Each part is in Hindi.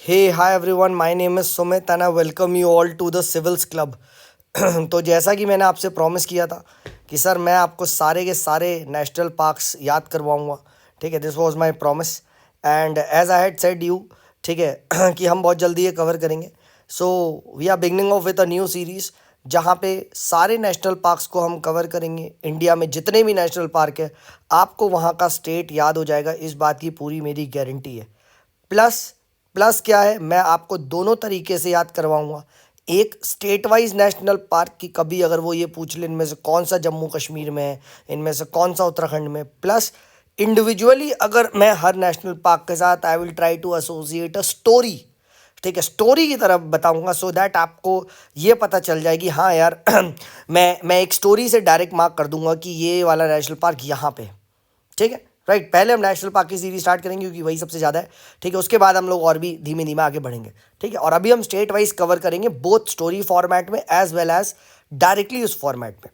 Hey, hi everyone, my name is Sumit and I welcome you all to the Civils Club. तो जैसा कि मैंने आपसे प्रॉमिस किया था कि सर मैं आपको सारे के सारे नेशनल पार्क्स याद करवाऊंगा, ठीक है। This was my promise and as I had said you, ठीक है, कि हम बहुत जल्दी ये कवर करेंगे। So we are beginning off with a new series जहाँ पे सारे नेशनल पार्क्स को हम कवर करेंगे। इंडिया में जितने भी नेशनल पार्क है आपको वहाँ का स्टेट याद हो जाएगा, इस बात की पूरी मेरी गारंटी है। प्लस प्लस क्या है, मैं आपको दोनों तरीके से याद करवाऊंगा। एक स्टेट वाइज नेशनल पार्क की, कभी अगर वो ये पूछ ले इनमें से कौन सा जम्मू कश्मीर में है, इनमें से कौन सा उत्तराखंड में, प्लस इंडिविजुअली अगर मैं हर नेशनल पार्क के साथ I will try to associate a story, ठीक है, स्टोरी की तरफ बताऊंगा सो दैट आपको ये पता चल जाएगी हाँ यार मैं एक स्टोरी से डायरेक्ट मार्क कर दूंगा कि ये वाला नेशनल पार्क यहाँ पे है, ठीक है। राइट, पहले हम नेशनल पार्क की सीरीज स्टार्ट करेंगे क्योंकि वही सबसे ज़्यादा है, ठीक है। उसके बाद हम लोग और भी धीमे धीमे आगे बढ़ेंगे, ठीक है। और अभी हम स्टेट वाइज कवर करेंगे, बोथ स्टोरी फॉर्मेट में एज वेल एज डायरेक्टली उस फॉर्मेट में,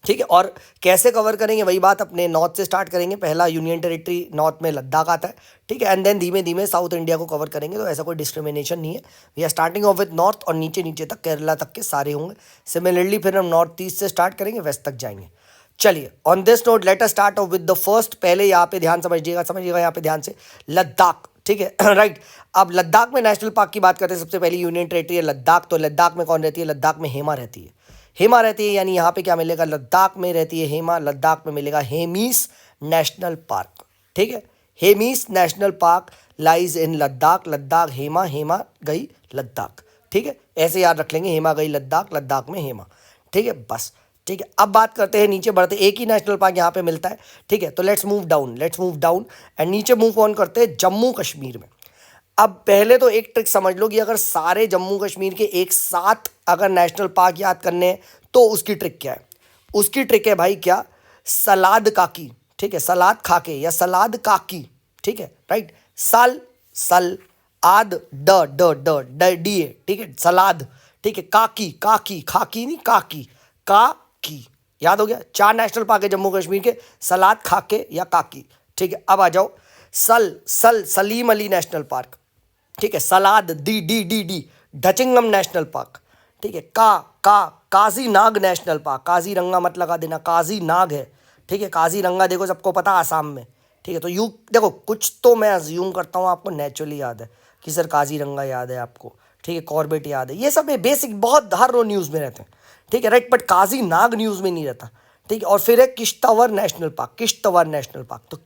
ठीक है। और कैसे कवर करेंगे वही बात, अपने नॉर्थ से स्टार्ट करेंगे। पहला यूनियन टेरिटरी नॉर्थ में लद्दाख आता है, ठीक है, एंड देन धीमे धीमे साउथ इंडिया को कवर करेंगे। तो ऐसा कोई डिस्क्रिमिनेशन नहीं है, we are starting off with north और नीचे नीचे तक केरला तक के सारे होंगे। सिमिलरली फिर हम नॉर्थ ईस्ट से स्टार्ट करेंगे, वेस्ट तक जाएंगे। चलिए, on this note let us start of with the first. पहले यहाँ पे ध्यान समझिएगा यहाँ पे ध्यान से, लद्दाख, ठीक है। राइट, अब लद्दाख में नेशनल पार्क की बात करते हैं। सबसे पहले यूनियन टेरिटरी है लद्दाख। तो लद्दाख में कौन रहती है? लद्दाख में हेमा रहती है। हेमा रहती है यानी यहाँ पे क्या मिलेगा? लद्दाख में रहती है हेमा, लद्दाख में मिलेगा हेमीस नेशनल पार्क, ठीक है। Hemis National Park lies in Ladakh. Ladakh Hema, Hema गई लद्दाख, ठीक है। ऐसे याद रख लेंगे, हेमा गई लद्दाख, लद्दाख में हेमा, ठीक है, बस, ठीक है। अब बात करते हैं, नीचे बढ़ते, एक ही नेशनल पार्क यहाँ पे मिलता है, ठीक है। तो लेट्स मूव डाउन एंड नीचे मूव ऑन करते हैं जम्मू कश्मीर में। अब पहले तो एक ट्रिक समझ लो कि अगर सारे जम्मू कश्मीर के एक साथ अगर नेशनल पार्क याद करने हैं तो उसकी ट्रिक क्या है? उसकी ट्रिक है भाई क्या? सलाद काकी, ठीक है, सलाद खाके या सलाद काकी, ठीक है। राइट, सल सल आद ड ड ड ड डी ए, ठीक है, सलाद, ठीक है, काकी काकी खाकी नहीं काकी, काकी, याद हो गया। चार नेशनल पार्क है जम्मू कश्मीर के, सलाद खाके या काकी, ठीक है। अब आ जाओ, सलीम अली नेशनल पार्क, ठीक है, सलाद डी डी डी डी ढचिंगम नेशनल पार्क, ठीक है। काजी नाग नेशनल पार्क, काजीरंगा मत लगा देना, काजी नाग है, ठीक है। काजीरंगा देखो सबको पता आसाम में, ठीक है। तो यू देखो, कुछ तो मैं अज्यूम करता हूँ आपको नेचुरली याद है कि सर काजीरंगा याद है आपको, ठीक है, कॉर्बेट याद है, ये सब बेसिक बहुत हर रोज न्यूज़ में रहते हैं, ठीक है। Right, but Kazinag news में नहीं रहता, ठीक है। और फिर है Kishtwar national park, Kishtwar national park, तो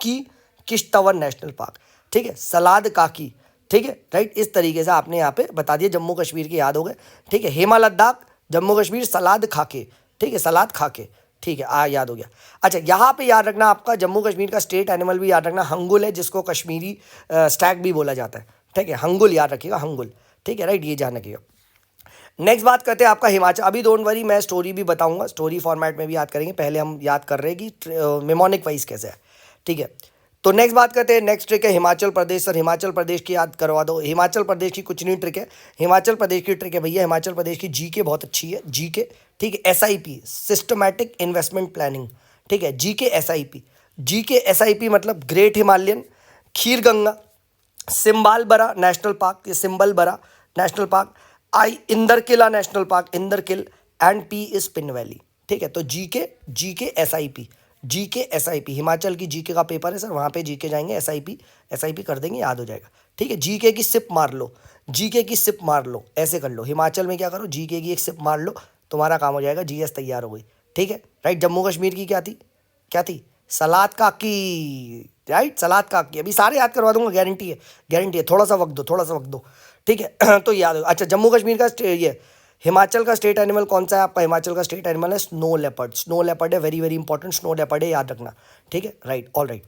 किश्तवाड़ नेशनल पार्क, ठीक है, सलाद काकी, ठीक है। राइट, इस तरीके से आपने यहाँ पे बता दिया, जम्मू कश्मीर के याद हो गए, ठीक है। हेमा लद्दाख, जम्मू कश्मीर, सलाद खाके, ठीक है, सलाद खाके, ठीक है, याद हो गया। अच्छा, यहाँ पे याद रखना आपका जम्मू कश्मीर का स्टेट एनिमल भी याद रखना, हंगुल है, जिसको कश्मीरी स्टैग भी बोला जाता है, ठीक है, हंगुल याद रखिएगा, हंगुल, ठीक है। राइट, ये ध्यान रखिएगा। नेक्स्ट बात करते हैं आपका हिमाचल। अभी डोंट वरी, मैं स्टोरी भी बताऊंगा, स्टोरी फॉर्मेट में भी याद करेंगे। पहले हम याद कर रहे हैं कि मेमोनिक वाइज कैसे है, ठीक है। तो नेक्स्ट बात करते हैं, नेक्स्ट ट्रिक है हिमाचल प्रदेश। सर हिमाचल प्रदेश की याद करवा दो। हिमाचल प्रदेश की कुछ नहीं ट्रिक है, हिमाचल प्रदेश की ट्रिक है भैया, हिमाचल प्रदेश की जीके बहुत अच्छी है, जीके, ठीक है। एसआईपी, सिस्टमैटिक इन्वेस्टमेंट प्लानिंग, ठीक है, जीके एसआईपी, जीके एसआईपी मतलब Great Himalayan, Khir Ganga, Simbal Bara National Park, ये Simbal Bara National Park, I Inderkilla National Park, Inderkil, and P is Pin Valley, ठीक है। तो GK SIP, GK SIP, Himachal की जीके का पेपर है सर, वहाँ पे जीके जाएंगे, एसआईपी कर देंगे, याद हो जाएगा, ठीक है। जीके की सिप मार लो, जीके की सिप मार लो, ऐसे कर लो। हिमाचल में क्या करो, जीके की एक सिप मार लो, तुम्हारा काम हो जाएगा, जीएस तैयार हो गई, ठीक है। राइट, जम्मू कश्मीर की क्या थी? सलाद काकी, राइट, सलाद काकी। अभी सारे याद करवा दूंगा, गारंटी है, थोड़ा सा वक्त दो, ठीक है। तो याद हो। अच्छा, जम्मू कश्मीर का ये हिमाचल का स्टेट एनिमल कौन सा है आपका? हिमाचल का स्टेट एनिमल है स्नो लेपर्ड, स्नो लेपर्ड है, very very important, snow leopard है, याद रखना, ठीक है। Right, all right.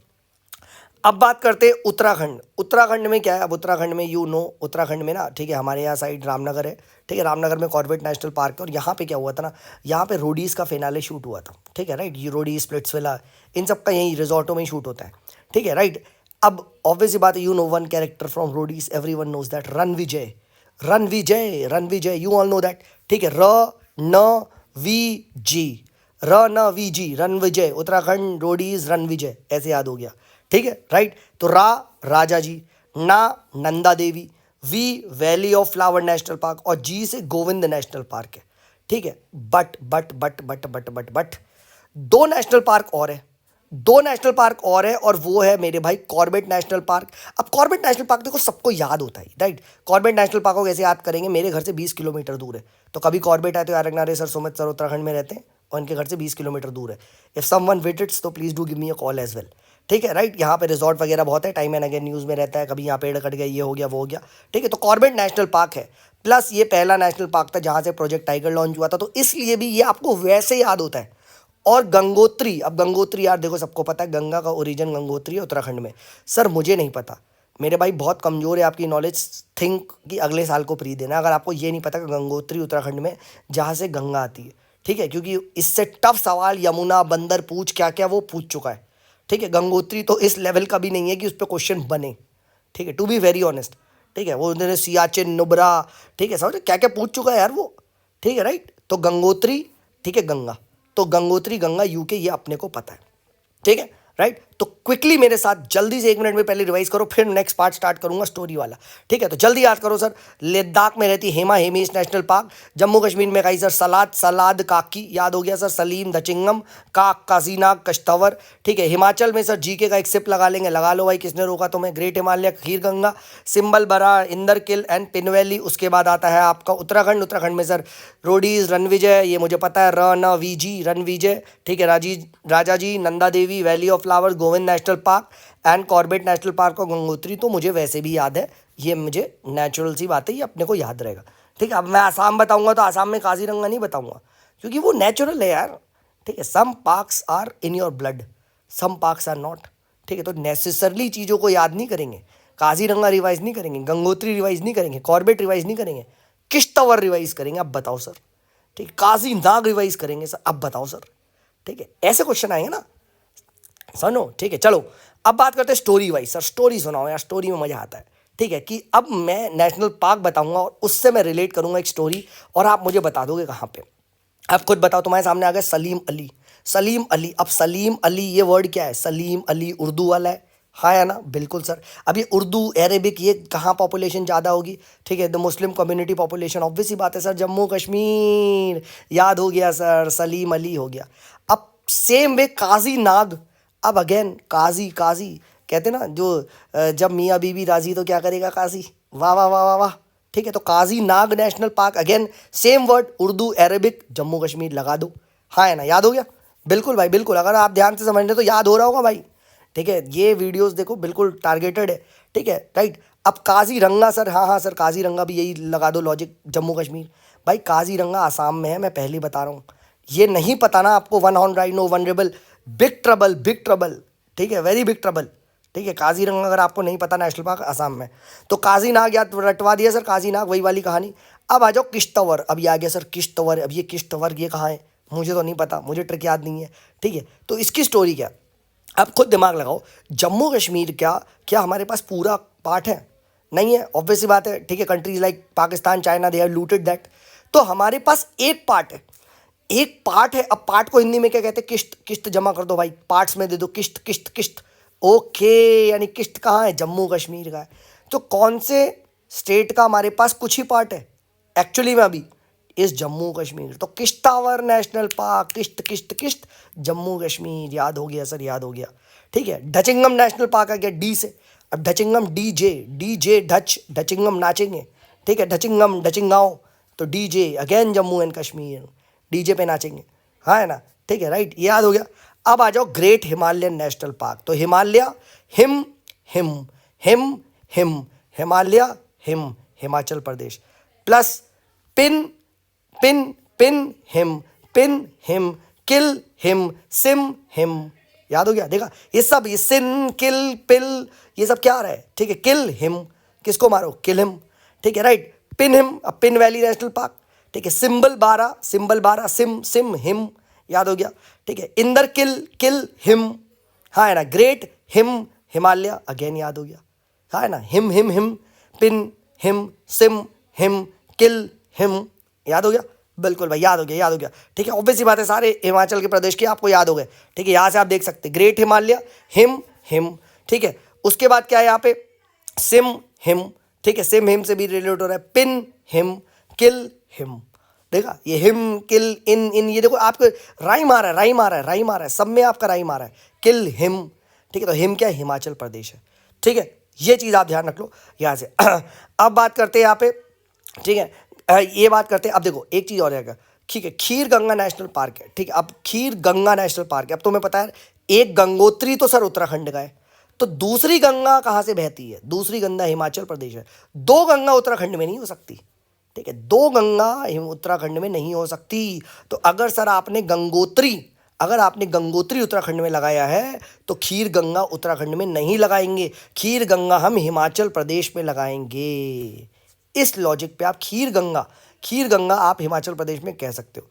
अब बात करते हैं उत्तराखंड। उत्तराखंड में क्या है? अब उत्तराखंड में उत्तराखंड में ना, ठीक है, हमारे यहाँ साइड रामनगर है, ठीक है, रामनगर में कॉर्बेट नेशनल पार्क है। और यहाँ पे क्या हुआ था ना, यहाँ पे रोडीज का फिनाले शूट हुआ था, ठीक है। राइट, ये रोडीज, स्प्लिट्सविला, इन सब का यहीं रिजॉर्टों में ही शूट होता है, ठीक है। राइट, अब ऑब्वियस सी बात है, one character from Roadies, everyone knows that, Rannvijay, you all know that, ठीक है। र न वी जी Rannvijay, Uttarakhand Roadies Rannvijay, ऐसे याद हो गया, ठीक है। राइट, तो राजा जी, ना Nanda Devi, V Valley of Flower National Park और जी से गोविंद नेशनल पार्क है। ठीक है, बट दो नेशनल पार्क और है, दो नेशनल पार्क और है, और वो है मेरे भाई कॉर्बेट नेशनल पार्क। अब कॉर्बेट नेशनल पार्क देखो सबको याद होता है, राइट। कॉर्बेट नेशनल पार्क को कैसे याद करेंगे, मेरे घर से 20 किलोमीटर दूर है, तो कभी कॉर्बेट आए तो यार रखना, रे सर सुमित सर उत्तराखंड में रहते हैं और इनके घर से 20 किलोमीटर दूर है। इफ समवन विजिट्स तो please do give me a call as well. ठीक है, राइट। यहाँ पे रिजॉर्ट वगैरह बहुत है, टाइम एंड अगेन न्यूज़ में रहता है, कभी यहाँ पेड़ कट गया, ये हो गया, वो हो गया। ठीक है, तो कॉर्बेट नेशनल पार्क है, प्लस ये पहला नेशनल पार्क था जहाँ से प्रोजेक्ट टाइगर लॉन्च हुआ था, तो इसलिए भी ये आपको वैसे याद होता है। और गंगोत्री, अब गंगोत्री यार देखो सबको पता है, गंगा का ओरिजिन गंगोत्री है उत्तराखंड में। सर मुझे नहीं पता, मेरे भाई बहुत कमज़ोर है आपकी नॉलेज, थिंक कि अगले साल को प्री देना अगर आपको ये नहीं पता कि गंगोत्री उत्तराखंड में जहाँ से गंगा आती है। ठीक है, क्योंकि इससे टफ सवाल यमुना, बंदर पूछ क्या क्या वो पूछ चुका है। ठीक है, गंगोत्री तो इस लेवल का भी नहीं है कि उस पर क्वेश्चन बने। ठीक है, टू बी वेरी ऑनेस्ट। ठीक है, वो उन्होंने सियाचिन, नुब्रा, ठीक है, समझ क्या क्या पूछ चुका है यार वो। ठीक है, राइट। तो गंगोत्री, ठीक है, गंगा, तो गंगोत्री गंगा यूके, ये अपने को पता है। ठीक है, राइट। तो क्विकली मेरे साथ जल्दी से 1 मिनट में पहले रिवाइज करो, फिर नेक्स्ट पार्ट स्टार्ट करूंगा स्टोरी वाला। ठीक है, तो जल्दी याद करो सर। लद्दाख में रहती हेमा हेमिस नेशनल पार्क, जम्मू कश्मीर में कही सर सलाद काकी, याद हो गया सर, सलीम दचिंगम, काक, काजीनाग, कश्तवर। ठीक है, हिमाचल में सर जीके का एक सिप लगा लेंगे, लगा लो भाई, किसने रोका तुम्हें। ग्रेट हिमालय, खीर गंगा, सिंबल बरा, इंदर किल एंड पिनवैली। उसके बाद आता है आपका उत्तराखंड, उत्तराखंड में सर रोडीज, रणविजय, ये मुझे पता है, रणविजी, रणविजय। ठीक है, Raja ji, Nanda Devi, Valley of Flowers, Govind national Park and Corbett National Park और गंगोत्री तो मुझे वैसे भी याद है, ये मुझे नेचुरल सी बात है, ये अपने को याद रहेगा। ठीक है, अब मैं आसाम बताऊंगा तो आसाम में काजीरंगा नहीं बताऊंगा, क्योंकि वो नेचुरल है यार। ठीक है, some parks are in your blood, some parks are not. ठीक है, तो नेसेसरली चीज़ों को याद नहीं करेंगे, काजीरंगा रिवाइज नहीं करेंगे, गंगोत्री रिवाइज नहीं करेंगे, कॉर्बेट रिवाइज नहीं करेंगे, किश्तवाड़ रिवाइज करेंगे, अब बताओ सर। ठीक है, काजी नाग रिवाइज करेंगे सर, अब बताओ सर। ठीक है, ऐसे क्वेश्चन आएंगे ना, सुनो। ठीक है, चलो अब बात करते हैं स्टोरी वाइज। सर स्टोरी सुनाओ यार, स्टोरी में मज़ा आता है। ठीक है, कि अब मैं नेशनल पार्क बताऊंगा और उससे मैं रिलेट करूंगा एक स्टोरी, और आप मुझे बता दोगे कहाँ पे। आप खुद बताओ, तुम्हारे सामने आ गया सलीम अली। सलीम अली, अब सलीम अली ये वर्ड क्या है, सलीम अली उर्दू वाला है, हाँ या ना, बिल्कुल सर। अब ये उर्दू, अरेबिक, ये कहाँ पॉपुलेशन ज़्यादा होगी। ठीक है, the Muslim community population, obvious ही बात है सर, जम्मू कश्मीर, याद हो गया सर, सलीम अली हो गया। अब सेम वे काजी नाग, अब अगेन काजी, काजी कहते ना जो जब मियाँ बीवी राजी तो क्या करेगा काजी, वाह वाह वाह वाह वाह। ठीक है, तो Kazi Nag National Park, again same word, Urdu, Arabic, Jammu Kashmir, लगा दो, हाँ है ना, याद हो गया। बिल्कुल भाई बिल्कुल, अगर आप ध्यान से समझ रहे तो याद हो रहा होगा भाई। ठीक है, ये वीडियोस देखो बिल्कुल टारगेटेड है। ठीक है, राइट। अब काजीरंगा सर, हाँ हाँ सर, काजीरंगा भी यही लगा दो लॉजिक, जम्मू कश्मीर। भाई काजीरंगा आसाम में है, मैं पहले बता रहा हूँ, ये नहीं पता ना आपको, one horn rhino, vulnerable, big trouble, big trouble. ठीक है, वेरी बिग ट्रबल। ठीक है, काजीरंगा अगर आपको नहीं पता नेशनल पार्क आसाम में, तो काजी नाग याद रटवा दिया सर, काजी नाग वही वाली कहानी। अब आ जाओ किश्तवाड़, अब ये आ गया सर किश्तवाड़। अब ये किश्तवाड़ ये कहाँ है, मुझे तो नहीं पता, मुझे ट्रिक याद नहीं है। ठीक है, तो इसकी स्टोरी क्या, आप खुद दिमाग लगाओ। जम्मू कश्मीर क्या क्या हमारे पास पूरा पार्ट है, नहीं है, ऑब्वियस सी बात है। ठीक है, countries like Pakistan, China, they have looted that. तो हमारे पास एक पार्ट है, एक पार्ट है। अब पार्ट को हिंदी में क्या कहते हैं, किश्त, किश्त जमा कर दो भाई, पार्ट्स में दे दो, किश्त किश्त किश्त। ओके, यानी किश्त कहाँ है, जम्मू कश्मीर का है। तो कौन से स्टेट का हमारे पास कुछ ही पार्ट है एक्चुअली में अभी, इस जम्मू कश्मीर। तो किश्तवाड़ नेशनल पार्क, किश्त किश्त किश्त, जम्मू कश्मीर, याद हो गया सर, याद हो गया। ठीक है, डचिंगम नेशनल पार्क आ गया डी से। अब डचिंगम, डीजे, डीजे ढच, डचिंगम नाचेंगे। ठीक है, डचिंगम, डचिंगाओ, तो DJ again Jammu and Kashmir, DJ पे नाचेंगे, हाँ है ना। ठीक है, राइट, याद हो गया। अब आ जाओ ग्रेट हिमालयन नेशनल पार्क। तो हिमालय, हिम हिम हिम हिम, हिमालय हिम, हिमाचल प्रदेश, प्लस पिन पिन पिन हिम, पिन हिम, किल हिम, सिम हिम, याद हो गया। देखा ये सब, ये सिन, किल, पिल, ये सब क्या आ रहा है। ठीक है, किल हिम, किसको मारो, किल हिम। ठीक है, राइट। पिन हिम, अब पिन वैली नेशनल पार्क। ठीक है, सिंबल 12, सिंबल 12, सिम सिम हिम, याद हो गया। ठीक है, इंदर किल, किल हिम, हाँ है ना। ग्रेट हिम, हिमालय, अगेन याद हो गया, हाँ है ना। हिम हिम हिम, पिन हिम, सिम हिम, किल हिम, याद हो गया। बिल्कुल भाई, याद हो गया, याद हो गया। ठीक है, ऑब्वियस सी बात है, सारे हिमाचल के प्रदेश के आपको याद हो गए। ठीक है, यहाँ से आप देख सकते ग्रेट हिमालय, हिम हिम। ठीक है, उसके बाद क्या है यहाँ पे, सिम हिम। ठीक है, सिम हिम से भी रिलेट हो रहा है, पिन हिम, किल हिम। देखा, ये हिम, किल, इन ये देखो आपको राइम आ रहा है, राइम आ रहा है, राइम आ रहा है, सब में आपका राइम आ रहा है, किल हिम। ठीक है, तो हिम क्या है, हिमाचल प्रदेश है। ठीक है, ये चीज़ आप ध्यान रख लो यहाँ से। अब बात करते हैं यहाँ पे, ठीक है, ये बात करते हैं। अब देखो एक चीज़ और है, ठीक है, खीर गंगा नेशनल पार्क है। ठीक है, अब खीर गंगा नेशनल पार्क है, अब तुम्हें पता है एक गंगोत्री तो सर उत्तराखंड का है, तो दूसरी गंगा कहाँ से बहती है, दूसरी गंगा हिमाचल प्रदेश है। दो गंगा उत्तराखंड में नहीं हो सकती। ठीक है, दो गंगा उत्तराखंड में नहीं हो सकती। तो अगर सर आपने गंगोत्री, अगर आपने गंगोत्री उत्तराखंड में लगाया है तो खीर गंगा उत्तराखंड में नहीं लगाएंगे, खीर गंगा हम हिमाचल प्रदेश में लगाएंगे। इस लॉजिक पे आप खीर गंगा, खीर गंगा आप हिमाचल प्रदेश में कह सकते हो।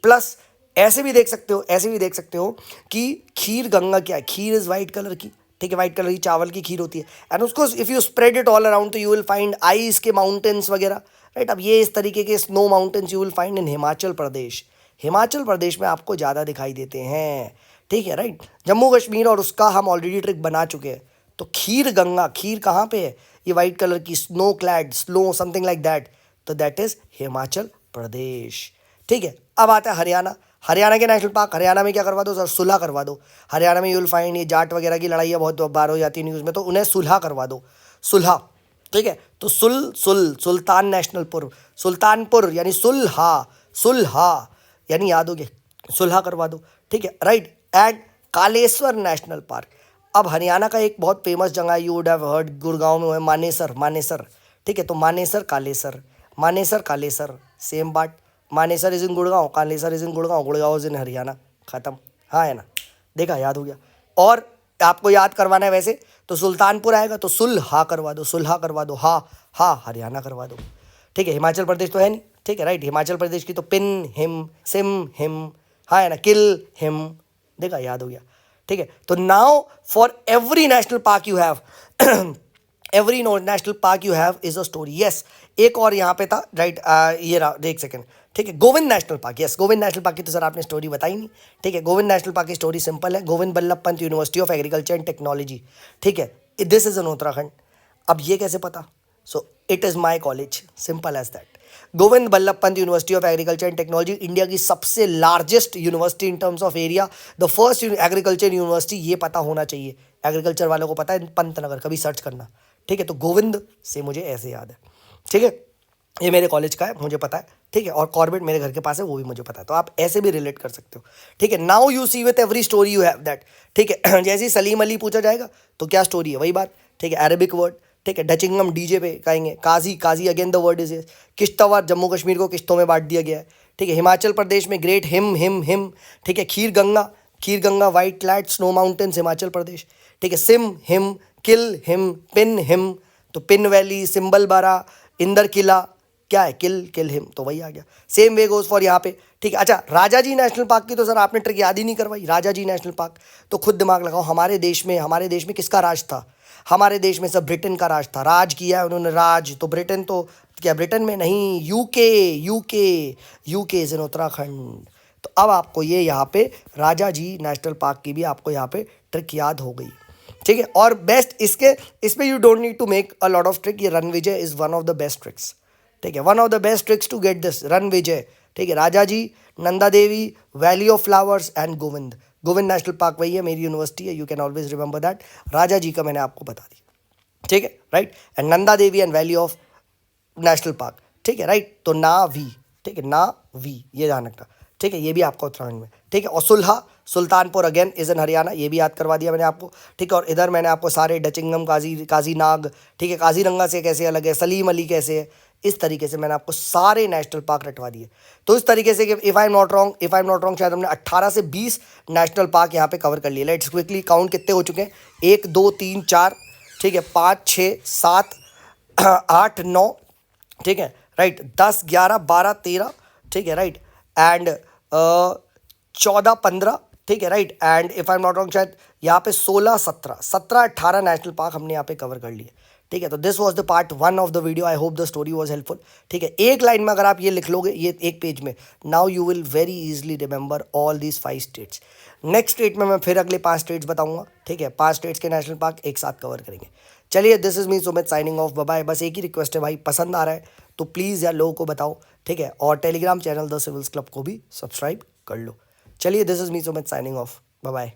प्लस ऐसे भी देख सकते हो, ऐसे भी देख सकते हो कि खीर गंगा क्या है, खीर इज वाइट कलर की। ठीक है, वाइट कलर की चावल की खीर होती है, एंड उसको if you spread it all around तो यू विल फाइंड आइस के माउंटेन्स वगैरह, राइट। अब ये इस तरीके के snow mountains you will find in Himachal Pradesh. Himachal Pradesh में आपको ज़्यादा दिखाई देते हैं। ठीक है, राइट। जम्मू कश्मीर और उसका हम ऑलरेडी ट्रिक बना चुके हैं। तो खीर गंगा, खीर कहाँ पे है, ये वाइट कलर की snow clad, snow something like that, तो दैट इज हिमाचल प्रदेश। ठीक है, अब आता है हरियाणा। हरियाणा के नेशनल पार्क, हरियाणा में क्या करवा दो सर, सुलह करवा दो। हरियाणा में यू विल फाइंड ये जाट वगैरह की लड़ाइयाँ बहुत बार हो जाती है न्यूज़ में, तो उन्हें सुलह करवा दो, सुलह। ठीक है, तो सुल्तान नेशनल सुल्तानपुर यानी सुलहा, सुलहा यानी याद हो गया, सुलह करवा दो। ठीक है, right. And Kaleshwar national park. अब हरियाणा का एक बहुत फेमस जगह you would have heard, Gurgaon में है, मानेसर, मानेसर। ठीक है, तो मानेसर कालेसर, मानेसर कालेसर सेम बात। Manesar is in Gurgaon, Kalesar is in Gurgaon, Gurgaon is in Haryana, खत्म। हाँ है ना, देखा, याद हो गया। और आपको याद करवाना है वैसे तो सुल्तानपुर आएगा तो सुलहा करवा दो, सुलहा करवा दो, हा हरियाणा करवा दो। ठीक है, हिमाचल प्रदेश तो है नहीं। ठीक है, राइट। हिमाचल प्रदेश की तो पिन हिम, सिम हिम, हाँ है ना, किल हिम, देखा, याद हो गया। ठीक है, तो now for every national park you have every national park you have is a story. Yes, एक और यहाँ पे था, राइट। ये रहा, एक सेकंड। ठीक है, Govind national park. Yes, Govind national park की तो सर आपने स्टोरी बताई नहीं। ठीक है, गोविंद नेशनल पार्क की स्टोरी सिंपल है, Govind Ballabh Pant university of agriculture and technology. ठीक है, दिस इज इन उत्तराखंड। अब ये कैसे पता, so it is my college, simple as that. Govind Ballabh Pant university of agriculture and technology, India की सबसे largest university in terms of area, the first agriculture university. ये पता होना चाहिए, एग्रीकल्चर वालों को पता है, पंतनगर कभी सर्च करना। ठीक है, तो गोविंद से मुझे ऐसे याद है। ठीक है, ये मेरे कॉलेज का है, मुझे पता है। ठीक है, और कॉर्बेट मेरे घर के पास है, वो भी मुझे पता है, तो आप ऐसे भी रिलेट कर सकते हो। ठीक है, now you see with every story you have that. ठीक है, जैसे ही सलीम अली पूछा जाएगा तो क्या स्टोरी है, वही बात। ठीक है, अरेबिक वर्ड। ठीक है, डचिंगम डीजे पे कहेंगे, Kazi, Kazi again the word is, Kishtwar, Jammu Kashmir को किश्तों में बांट दिया गया है। ठीक है, हिमाचल प्रदेश में ग्रेट हिम हिम हिम। ठीक है, Khir Ganga, Khir Ganga white clad snow mountains Himachal Pradesh. ठीक है, सिम हिम, किल हिम, पिन हिम, तो पिन वैली, सिंबल बारा, इंदर किला, क्या है, किल हिम, तो वही आ गया। सेम वे गोज फॉर यहाँ पे। ठीक है, अच्छा, राजा जी नेशनल पार्क की तो सर आपने ट्रिक याद ही नहीं करवाई। राजा जी नेशनल पार्क, तो खुद दिमाग लगाओ, हमारे देश में किसका राज था, हमारे देश में सब ब्रिटेन का राज था, राज किया है उन्होंने, राज, तो ब्रिटेन, तो क्या ब्रिटेन में नहीं, यूके इज इन उत्तराखंड। तो अब आपको ये यहाँ पे राजा जी नेशनल पार्क की भी आपको यहाँ पे ट्रिक याद हो गई। ठीक है, और बेस्ट इसमें you don't need to make a lot of trick, ये Ranvijay is one of the best tricks. ठीक है, one of the best tricks to get this, Ranvijay. ठीक है, Raja ji, Nanda Devi, Valley of Flowers and Govind. Govind national Park वही है, मेरी यूनिवर्सिटी है, you can always remember that. Raja ji का मैंने आपको बता दिया। ठीक है, right. And Nanda Devi and valley of national Park. ठीक है, राइट। तो ना वी, ठीक है, ना वी, ये ध्यान रखना। ठीक है, ये भी आपका उत्तराखंड में। ठीक है, और सुलहा, Sultanpur again is in Haryana, ये भी याद करवा दिया मैंने आपको। ठीक है, और इधर मैंने आपको सारे डचिंगम, काजी नाग, ठीक है, काजीरंगा से कैसे अलग है, सलीम अली कैसे है, इस तरीके से मैंने आपको सारे नेशनल पार्क रटवा दिए। तो इस तरीके से कि if I am not wrong शायद हमने 18 से 20 नेशनल पार्क यहाँ पे कवर कर लिए। लेट्स क्विकली काउंट कितने हो चुके हैं, 1 2 3 4, ठीक है, 5 6 7 8 9, ठीक है, राइट, 10 11 12 13, ठीक है, राइट, एंड 14 15, ठीक है, right, and if I am not wrong शायद यहाँ पे 16 17 18 नेशनल पार्क हमने यहाँ पे कवर कर लिए। ठीक है, तो this was the part 1 of the video. I hope the story was helpful. ठीक है, एक लाइन में अगर आप ये लिख लोगे, ये एक पेज में, now you will very easily remember all these 5 states. Next state में मैं फिर अगले 5 स्टेट्स बताऊंगा। ठीक है, 5 स्टेट्स के नेशनल पार्क एक साथ कवर करेंगे। चलिए, this is me Sumit signing off, bye bye. बस एक ही रिक्वेस्ट है भाई, पसंद आ रहा है तो प्लीज़ यार लोगों को बताओ। ठीक है, और Telegram channel the civils club को भी सब्सक्राइब कर लो। चलिए, this is me Sumit signing off, bye bye.